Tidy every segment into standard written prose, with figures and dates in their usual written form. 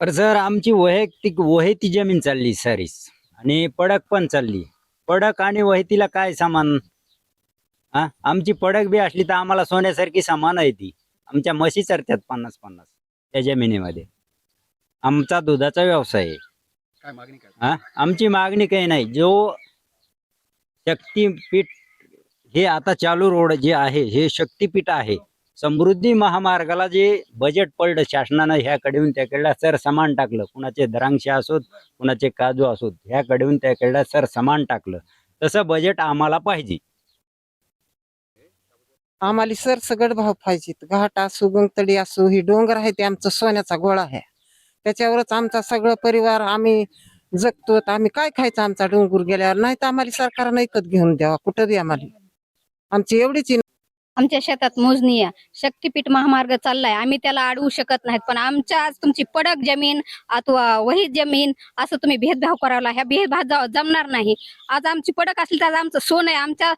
तर सर आमची वैयक्तिक वहेती जमीन चालली सरीस आणि पडक पण चालली. पडक आणि वहेतीला काय समान? हा, आमची पडक बी असली तर आम्हाला सोन्यासारखी समान आहे ती. आमच्या म्हशी चरत्यात 50-50 त्या जमिनीमध्ये. आमचा दुधाचा व्यवसाय आहे. काय मागणी काय? हा, आमची मागणी काही नाही. जो शक्तीपीठ हे आता चालू रोड जे आहे हे शक्तीपीठ आहे. समृद्धी महामार्गाला जे बजेट पडलं शासनानं ह्याकडून त्याकडला सर समान टाकलं. कुणाचे द्राक्षे असोत, कुणाचे काजू असोत, ह्याकडून त्याकडला सर समान टाकलं. तसं बजेट आम्हाला पाहिजे. आम्हाला सरसगट भाव पाहिजेत. घाट असो, गंगतडी असो, ही डोंगर आहे ते आमचा सोन्याचा गोळा आहे. त्याच्यावरच आमचा सगळं परिवार आम्ही जगतो. आम्ही काय खायचं आमचा डोंगर गेल्यावर? नाही तर आम्हाला सरकारनं ऐकत घेऊन द्यावा कुठं बी आम्हाला. आमची एवढीच आमच्या शेतात मोजणी आहे. शक्तीपीठ महामार्ग चाललाय, आम्ही त्याला अडवू शकत नाहीत. पण आमच्या आज तुमची पडक जमीन अथवा वहीत जमीन असं तुम्ही भेदभाव करायला, ह्या भेदभाव जमणार नाही. आज आमची पडक असली तर आज आमचं सोनं आहे. आमचा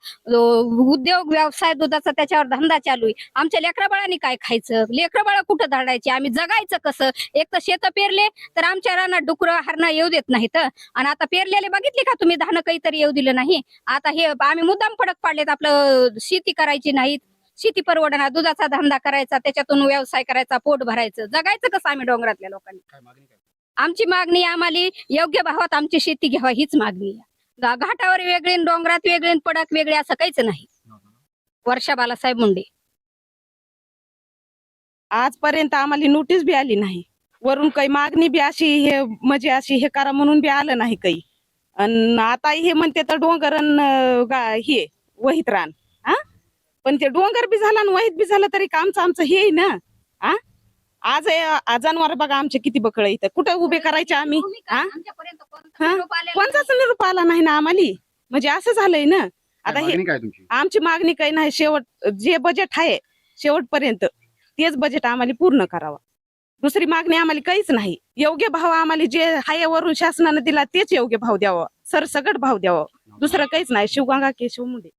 उद्योग व्यवसाय दुधाचा त्याच्यावर धंदा चालू आहे. आमच्या लेकराबाळांनी काय खायचं? लेकराबाळा कुठं धाडायची? आम्ही जगायचं कसं? एक तर शेत पेरले तर आमच्या रानात डुकरं हरणं येऊ देत नाहीत. आणि आता पेरलेले बघितले का तुम्ही? धानं काहीतरी येऊ दिलं नाही. आता हे आम्ही मुद्दाम पडक पाडलेत. आपलं शेती करायची नाही, शेती परवडणार, दुधाचा धंदा करायचा, त्याच्यातून व्यवसाय करायचा, पोट भरायचं. जगायचं कसं आम्ही डोंगरातल्या लोकांनी? काय मागणी काय? आमची मागणी आम्हाला योग्य भावात आमची शेती घ्यावा हीच मागणी आहे. घाटावर वेगळे, डोंगरात वेगळे, पडक वेगळे असं काहीच नाही. वर्षा बालासाहेब मुंडे. आजपर्यंत आम्हाला नोटीस बी आली नाही. वरून काही मागणी बी अशी हे म्हणजे अशी हे करा म्हणून बी आलं नाही काही. आणि आता हे म्हणते तर डोंगर हे वहीत रान. हा, पण ते डोंगर बी झाला आणि वहीत बी झालं तरी आमचं आमचं हे आहे ना. हा, आज जनावर बघा आमचे किती बकळ इथं. कुठं उभे करायचे आम्ही? हा, कोणताच निरोप आला नाही ना आम्हाला. म्हणजे असं झालंय ना. आता काय हे मागणी काय तुमची? आमची मागणी काही नाही. शेवट जे बजेट आहे शेवटपर्यंत तेच बजेट आम्हाला पूर्ण करावं. दुसरी मागणी आम्हाला काहीच नाही. योग्य भाव आम्हाला जे आहे वरून शासनानं दिला तेच योग्य भाव द्यावा. सरसगट भाव द्यावा. दुसरं काहीच नाही. शिवगंगा केशव मुंडे.